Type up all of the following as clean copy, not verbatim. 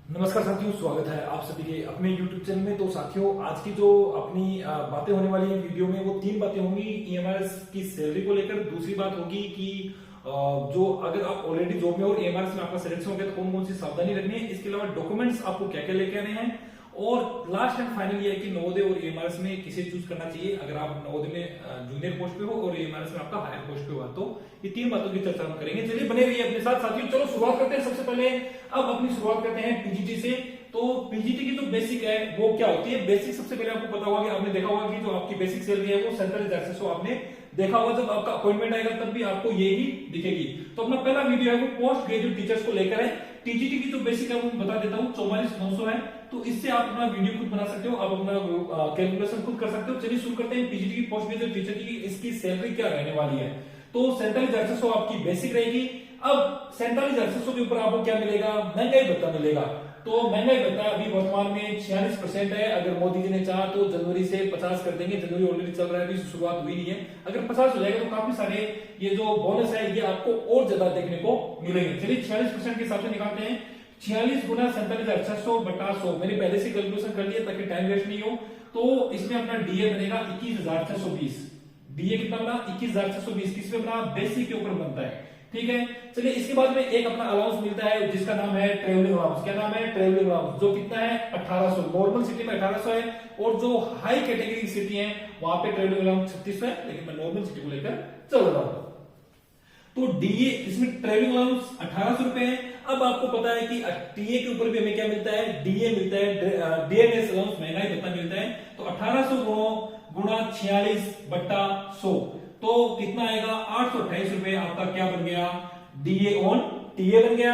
नमस्कार साथियों, स्वागत है आप सभी के अपने YouTube चैनल में। तो साथियों, आज की जो अपनी बातें होने वाली है वीडियो में, वो तीन बातें होंगी ईएमआईएस की सैलरी को लेकर। दूसरी बात होगी कि जो अगर आप ऑलरेडी जॉब में और ईएमआईएस में आपका सिलेक्शन हो गया तो कौन कौन सी सावधानी रखनी है, इसके अलावा डॉक्यूमेंट्स आपको क्या क्या लेके आने हैं। और लास्ट एंड फाइनल ये है कि नवोदय और ईएमआईएस में किसे चूज करना चाहिए अगर आप नवोदय में जूनियर पोस्ट पे हो और ईएमआईएस में आपका हायर पोस्ट पे हो। तो ये तीन बातों की चर्चा हम करेंगे। चलिए बने रहिए अपने साथ साथियों। चलो शुरुआत करते हैं। सबसे पहले अब अपनी शुरुआत करते हैं पीजीटी से। तो पीजीटी की जो बेसिक है वो क्या होती है? बेसिक सबसे पहले आपको पता होगा कि आपने देखा होगा कि जो आपकी बेसिक सैलरी है वो 47,800 आपने देखा होगा। जब आपका अपॉइंटमेंट आएगा तब भी आपको ये ही दिखेगी। तो अपना पहला वीडियो है वो पोस्ट ग्रेजुएट टीचर्स को लेकर है। टीजीटी की जो बेसिक है वो बता देता हूँ, 44,900 है। तो इससे आप अपना वीडियो खुद बना सकते हो, आप अपना कैलकुलेशन खुद कर सकते हो। चलिए शुरू करते हैं पीजीटी की पोस्ट ग्रेजुएट टीचर की इसकी सैलरी क्या रहने वाली है। तो 47,800 आपकी बेसिक रहेगी। अब 47,800 के ऊपर आपको क्या मिलेगा? महंगाई भत्ता मिलेगा। तो महंगाई भत्ता अभी वर्तमान में 46% है। अगर मोदी जी ने चाहा तो जनवरी से 50 कर देंगे। जनवरी ऑलरेडी चल रहा है, अभी शुरुआत हुई नहीं है। अगर 50 हो जाएगा तो काफी सारे ये जो बोनस है ये आपको और ज्यादा देखने को मिलेंगे। चलिए 46% के हिसाब से निकालते हैं। 46 गुना 47,800 बटा 100। मैंने पहले से कैलकुलेशन कर लिया ताकि टाइम वेस्ट नहीं हो। तो इसमें अपना डीए बनेगा 21,620। डीए कितना बना? 21,620। किसमें बना? बेसिक के ऊपर बनता है। ठीक है। चलिए इसके बाद में एक अपना अलाउंस मिलता है जिसका नाम है ट्रेवलिंग अलाउंस। क्या नाम है? Travelling allowance. जो कितना है? 1800। नॉर्मल सिटी में 1800 है और जो हाई कैटेगरी की सिटी है वहां पे ट्रेवलिंग अलाउंस 3600 है। लेकिन मैं नॉर्मल सिटी को लेकर चल रहा हूं। तो डीए इसमें ट्रेवलिंग अलाउंस 1800 रुपए है। अब आपको पता है कि टीए के ऊपर भी हमें क्या मिलता है? डीए मिलता है, डीएनएस अलाउंस महंगाई भत्ता मिलता है। तो 1800 गुणा 46 बट्टा 100 तो कितना आएगा? 828 रुपए आपका क्या बन गया? डीए ऑन टीए बन गया।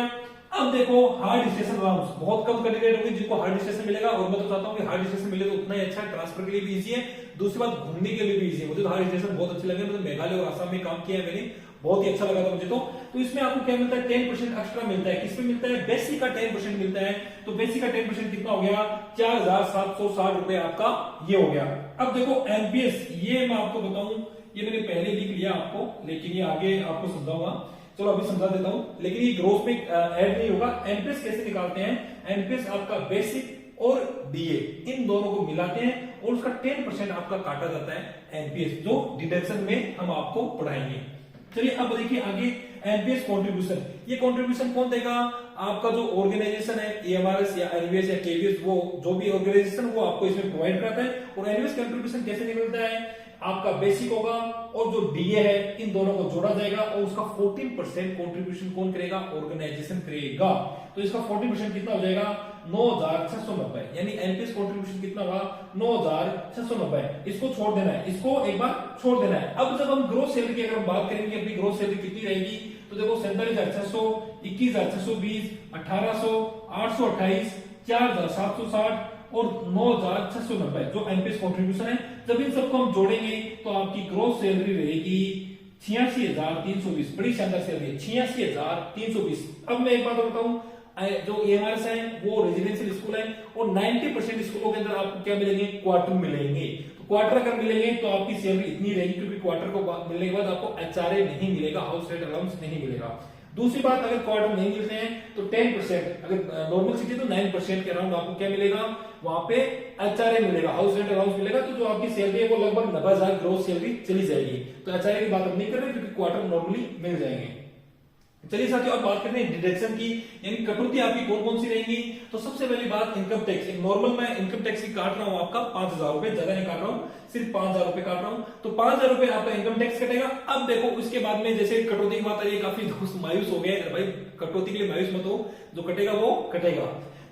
अब देखो हार्ड स्टेशन अलाउंस बहुत कम कैंडिडेट होंगे जिनको हार्ड स्टेशन मिलेगा। और मैं तो चाहता हूं कि हार्ड स्टेशन मिले तो उतना ही अच्छा है, ट्रांसफर के लिए भी इजी है। दूसरी बात, घूमने के लिए भी इजी है। मुझे तो हार्ड स्टेशन बहुत अच्छे लगे। मतलब मेघालय और आसाम में काम किया है मैंने, बहुत ही अच्छा लगा था मुझे। तो इसमें आपको क्या मिलता है? 10% एक्स्ट्रा मिलता है। किसमें मिलता है? बेसिक का 10% मिलता है। तो बेसिक का 10% कितना हो गया? 4,760 रुपए आपका ये हो गया। अब देखो एनपीएस, ये मैं आपको बताऊं, ये मैंने पहले लिख लिया आपको, लेकिन ये आगे आपको समझाऊंगा। चलो अभी समझा देता हूं, लेकिन ये ग्रोथ में ऐड नहीं होगा। एनपीएस कैसे निकालते हैं? एनपीएस आपका बेसिक और डीए इन दोनों को मिलाते हैं और उसका 10% आपका काटा जाता है एनपीएस, जो डिडक्शन में हम आपको पढ़ाएंगे। चलिए अब देखिए आगे एनपीएस कंट्रीब्यूशन। ये कंट्रीब्यूशन कौन देगा? आपका जो ऑर्गेनाइजेशन है ईएमआरएस या एनवीएस या केवीएस, वो जो भी ऑर्गेनाइजेशन वो आपको इसमें प्रोवाइड कराता है। और एनवीएस कंट्रीब्यूशन कैसे निकलता है? आपका बेसिक होगा और जो डीए है इन दोनों को जोड़ा जाएगा और उसका 14% कंट्रीब्यूशन कौन करेगा? ऑर्गेनाइजेशन करेगा। तो इसका 14% कितना हो जाएगा? 9,690। यानी एनपीएस कंट्रीब्यूशन कितना होगा? 9,690। इसको छोड़ देना है, इसको एक बार छोड़ देना है। अब जब हम ग्रोथ सैलरी की अगर हम बात करेंगे, अपनी ग्रोथ सैलरी कितनी रहेगी, तो देखो 47,600, 21,620, 1,800, 828, 4,760 और 9,690 जो एनपीएस कंट्रीब्यूशन है। जब इन सबको हम जोड़ेंगे तो आपकी ग्रोथ सैलरी रहेगी 86,320। बड़ी शानदार सैलरी है, 86,320। अब मैं एक बात बताऊं, जो ईएमआरएस है वो रेजिडेंशियल स्कूल है और 90% स्कूलों के अंदर आपको क्या मिलेंगे? क्वार्टर मिलेंगे। तो क्वार्टर अगर मिलेंगे तो आपकी सैलरी इतनी रहेगी, क्योंकि क्वार्टर को मिलने के बाद आपको एचआरए नहीं मिलेगा, हाउस रेंट अलाउंस नहीं मिलेगा। दूसरी बात, अगर क्वार्टर नहीं मिलते हैं तो 10%, अगर नॉर्मल सिटी तो 9% के अराउंड आपको क्या मिलेगा? वहां पे एचआरए मिलेगा, हाउस रेंट अलाउंस मिलेगा। तो जो आपकी सैलरी है वो लगभग 90,000 ग्रोस सैलरी चली जाएगी। तो एचआरए की बात हम नहीं कर रहे क्योंकि क्वार्टर नॉर्मली मिल जाएंगे। चलिए साथियों अब बात करते हैं डिडक्शन की, यानी कटौती आपकी कौन कौन सी रहेंगी। तो सबसे पहली बात इनकम टैक्स। नॉर्मल मैं इनकम टैक्स की काट रहा हूं आपका 5,000 रुपए, ज्यादा नहीं काट रहा हूं, सिर्फ 5,000 रुपए काट रहा हूं। तो 5,000 रुपए आपका इनकम टैक्स कटेगा। अब देखो उसके बाद में जैसे कटौती की बात आ रही है, काफी दोस्त मायूस हो गए भाई, कटौती के लिए मायूस मत हो, जो कटेगा वो कटेगा।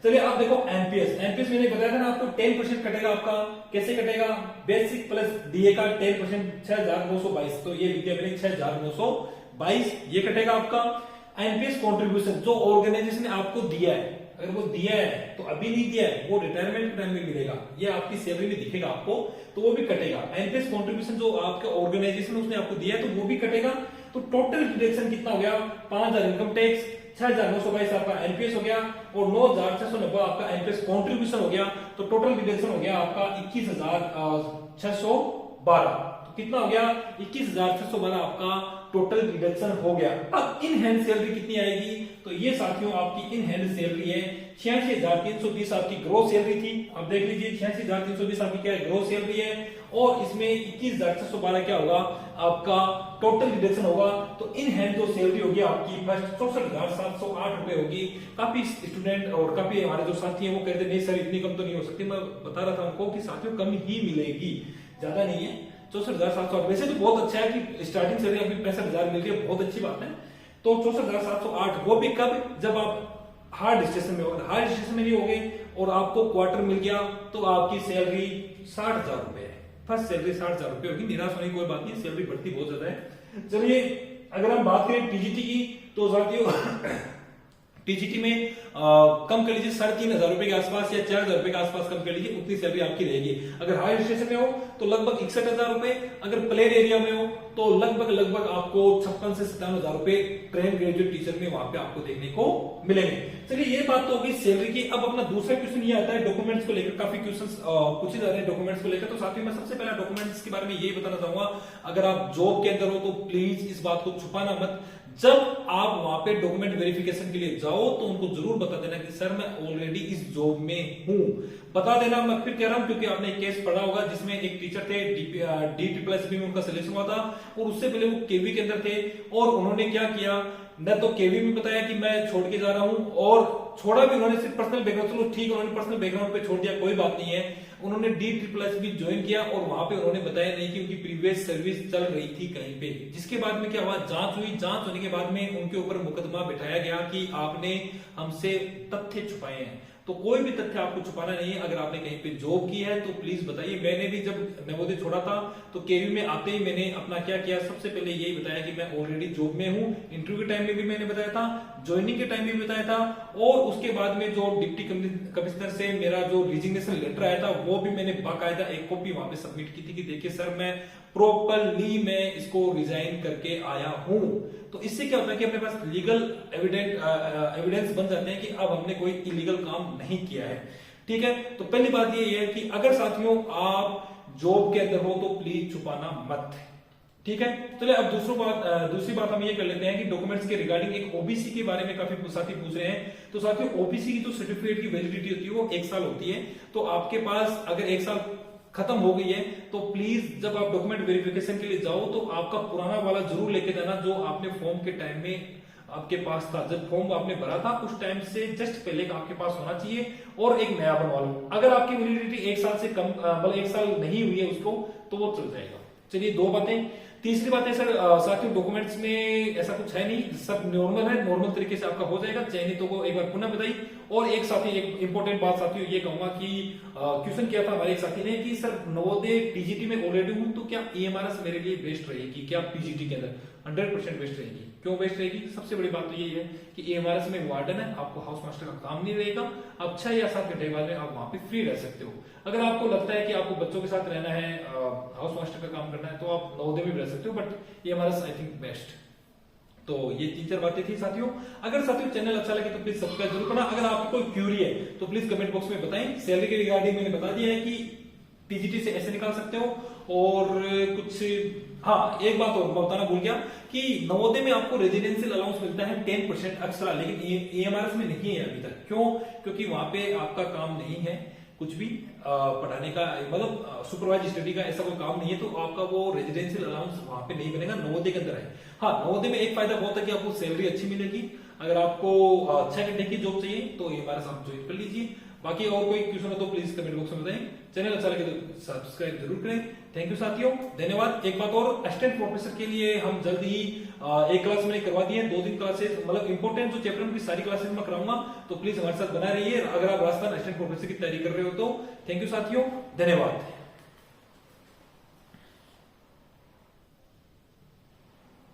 चलिए अब देखो एनपीएस। एनपीएस मैंने बताया था ना आपको 10% कटेगा आपका। कैसे कटेगा? बेसिक प्लस डीए का 10%, 6,922। तो ये विद्या मैंने 6,922 ये कटेगा आपका। एनपीएस कंट्रीब्यूशन जो ऑर्गेनाइजेशन ने आपको दिया है, अगर वो दिया है तो अभी नहीं दिया है, वो रिटायरमेंट टाइम में मिलेगा, ये आपकी सैलरी में दिखेगा आपको, तो वो भी कटेगा। एनपीएस कंट्रीब्यूशन जो आपके ऑर्गेनाइजेशन उसने आपको दिया है तो वो भी कटेगा। तो टोटल डिडक्शन कितना हो गया? 5,000 इनकम टैक्स, 6,922 आपका एनपीएस हो गया और 9,690 आपका एनपीएस कंट्रीब्यूशन हो गया। तो टोटल डिडक्शन हो गया आपका 21,612। तो कितना हो गया? 21,612 आपका टोटल डिडक्शन हो गया। अब इन हैंड सैलरी कितनी आएगी, तो ये साथियों आपकी इन हैंड सैलरी है 86,320 आपकी ग्रोस सैलरी थी। अब देख लीजिए 86,320 आपकी क्या है, ग्रोस सैलरी है, और इसमें 21,612 क्या होगा आपका टोटल डिडक्शन होगा। तो इन हैंड जो सैलरी होगी आपकी फर्स्ट 64,708 रुपए होगी। काफी स्टूडेंट और काफी हमारे जो साथी हैं वो कहते नहीं सर इतनी कम तो नहीं हो सकती। मैं बता रहा था उनको कि साथियों कम ही मिलेगी, ज्यादा नहीं है। 64,708 वैसे तो बहुत अच्छा है कि स्टार्टिंग सैलरी आपकी 65,000 मिल रही है, बहुत अच्छी बात है। तो 64,708 वो भी कब, जब आप हार्ड स्टेशन में हो। हार्ड स्टेशन में नहीं होगे और आपको क्वार्टर मिल गया तो आपकी सैलरी 60,000 रुपए है। फर्स्ट सैलरी 60,000 रुपए होगी। निराश होने की कोई बात नहीं, सैलरी बढ़ती बहुत ज्यादा है। चलिए अगर हम बात करें टीजीटी की, तो साथियों टीजीटी में कम कर लीजिए 3,500 रुपए के आसपास या 4,000 रुपए के आसपास कम कर लीजिए, उतनी सैलरी आपकी रहेगी। अगर हाई स्टेशन में हो तो लगभग 61,000 रुपए, अगर प्लेन एरिया में हो तो लगभग आपको 56 से 57,000 रुपए ट्रेन ग्रेजुएट टीचर में वहां पे आपको देखने को मिलेंगे। चलिए ये बात तो होगी सैलरी की। अब अपना दूसरा क्वेश्चन ये आता है डॉक्यूमेंट्स को लेकर, काफी क्वेश्चंस पूछे जा रहे हैं डॉक्यूमेंट्स को लेकर। तो साथियों मैं सबसे पहला डॉक्यूमेंट्स के बारे में यही बताना चाहूंगा, अगर आप जॉब के अंदर हो तो प्लीज इस बात को छुपाना मत। जब आप वहां पे डॉक्यूमेंट वेरिफिकेशन के लिए जाओ तो उनको जरूर बता देना कि सर मैं ऑलरेडी इस जॉब में हूं। बता देना, मैं फिर कह रहा हूं क्योंकि आपने एक केस पढ़ा होगा जिसमें एक टीचर थे DSSB में उनका सिलेक्शन हुआ था और उससे पहले वो केवी के अंदर थे और उन्होंने क्या किया, न तो केवी में बताया कि मैं छोड़ के जा रहा हूं और छोड़ा भी उन्होंने सिर्फ पर्सनल बैकग्राउंड, चलो ठीक उन्होंने पर्सनल बैकग्राउंड पे छोड़ दिया कोई बात नहीं है। उन्होंने DSSB ज्वाइन किया और वहां पे उन्होंने बताया नहीं कि उनकी प्रीवियस सर्विस चल रही थी कहीं पे, जिसके बाद में क्या हुआ, जांच हुई। जांच होने के बाद में उनके ऊपर मुकदमा बिठाया गया कि आपने हमसे तथ्य छुपाए हैं। तो कोई भी तथ्य आपको छुपाना नहीं है। अगर आपने कहीं पे जॉब की है तो प्लीज बताइए। मैंने भी जब नवोदय छोड़ा था तो केवी में आते ही मैंने अपना क्या किया, सबसे पहले यही बताया कि मैं ऑलरेडी जॉब में हूं। इंटरव्यू के टाइम में भी मैंने बताया था, ज्वाइनिंग के टाइम में भी बताया था, और उसके बाद में जो डिप्टी कमिश्नर से मेरा जो रिजिग्नेशन लेटर आया था वो भी मैंने बाकायदा एक कॉपी वहां पे सबमिट की थी कि देखिए सर मैं प्रॉपरली मैं इसको रिजाइन करके आया हूं। तो इससे क्या होता है कि अपने पास लीगल एविडेंस बन जाते हैं कि अब हमने कोई इलीगल काम नहीं किया है। ठीक है, तो पहली बात ये है कि अगर साथियों आप जॉब के अंदर हो तो प्लीज छुपाना मत। ठीक है, चलिए अब दूसरी बात हम ये कर लेते हैं कि डॉक्यूमेंट्स के रिगार्डिंग एक ओबीसी के बारे में काफी साथी पूछ रहे हैं। तो साथियों ओबीसी की जो सर्टिफिकेट की वैलिडिटी होती है वो 1 साल होती है। तो आपके पास अगर 1 साल खत्म हो गई है तो प्लीज जब आप डॉक्यूमेंट वेरिफिकेशन के लिए जाओ तो आपका पुराना वाला जरूर लेके जाना जो आपने फॉर्म के टाइम में आपके पास था। जब फॉर्म आपने भरा था उस टाइम से जस्ट पहले का आपके पास होना चाहिए और एक नया बनवा लो। अगर आपकी वैलिडिटी 1 साल से कम मतलब 1 साल नहीं हुई है उसको तो वो चल जाएगा। चलिए 2 बातें। तीसरी बात है सर साथियों डॉक्यूमेंट्स में ऐसा कुछ है नहीं, सब नॉर्मल है, नॉर्मल तरीके से आपका हो जाएगा। चयनितों को एक बार पुनः बताइए। और एक साथी एक इंपॉर्टेंट बात साथियों ये कहूंगा कि क्वेश्चन किया था हमारे एक साथी ने कि सर नवोदय टीजीटी में ऑलरेडी हूं तो क्या ईएमआरएस मेरे लिए बेस्ट रहेगी क्या पीजीटी के अंदर? 100% बेस्ट रहेगी। क्यों बेस्ट रहेगी? सबसे बड़ी बात तो यही है कि ईएमआरएस में वार्डन है, आपको हाउस मास्टर का काम नहीं रहेगा। आप 6 या 7 घंटे बाद में आप वहां पे फ्री रह सकते हो। अगर आपको लगता है कि आपको बच्चों के साथ रहना है, हाउस मास्टर का काम करना है, तो आप नवोदय में भी रह सकते हो, but EMRS I think best. तो ये 3-4 बातें थी साथियों। अगर साथियों चैनल अच्छा लगे तो प्लीज सब्सक्राइब जरूर करना। अगर आपको कोई क्यूरी है तो प्लीज कमेंट बॉक्स में बताएं। सैलरी के रिगार्डिंग मैंने बता दिया है कि टीजीटी से ऐसे निकाल सकते हो। और कुछ एक बात और मैं बताना भूल गया कि नवोदय में आपको रेजिडेंशियल अलाउंस मिलता है 10% एक्स्ट्रा, लेकिन ईएमआरएस में नहीं है अभी तक। क्यों? क्योंकि वहां पे आपका काम नहीं है कुछ भी पढ़ाने का, मतलब सुपरवाइज स्टडी का ऐसा कोई काम नहीं है, तो आपका वो रेजिडेंशियल अलाउंस वहां पे नहीं बनेगा। नवोदय के अंदर है। हाँ, नवोदय में एक फायदा बहुत है कि आपको सैलरी अच्छी मिलेगी। अगर आपको 6 घंटे की जॉब चाहिए तो ईएमआरएस आप ज्वाइन कर लीजिए। बाकी और कोई क्वेश्चन हो तो प्लीज कमेंट बॉक्स में बताएं। चैनल अच्छा लगे तो सब्सक्राइब जरूर करें। थैंक यू साथियों, धन्यवाद। एक बात और, असिस्टेंट प्रोफेसर के लिए हम जल्द ही एक क्लास मैंने करवा दी है, 2 दिन क्लासेस, मतलब इंपॉर्टेंट जो चैप्टर की सारी क्लासेस मैं कराऊंगा, तो प्लीज हमारे साथ बना रहिए। अगर आप राजस्थान असिस्टेंट प्रोफेसर की तैयारी कर रहे हो तो थैंक यू साथियों, धन्यवाद।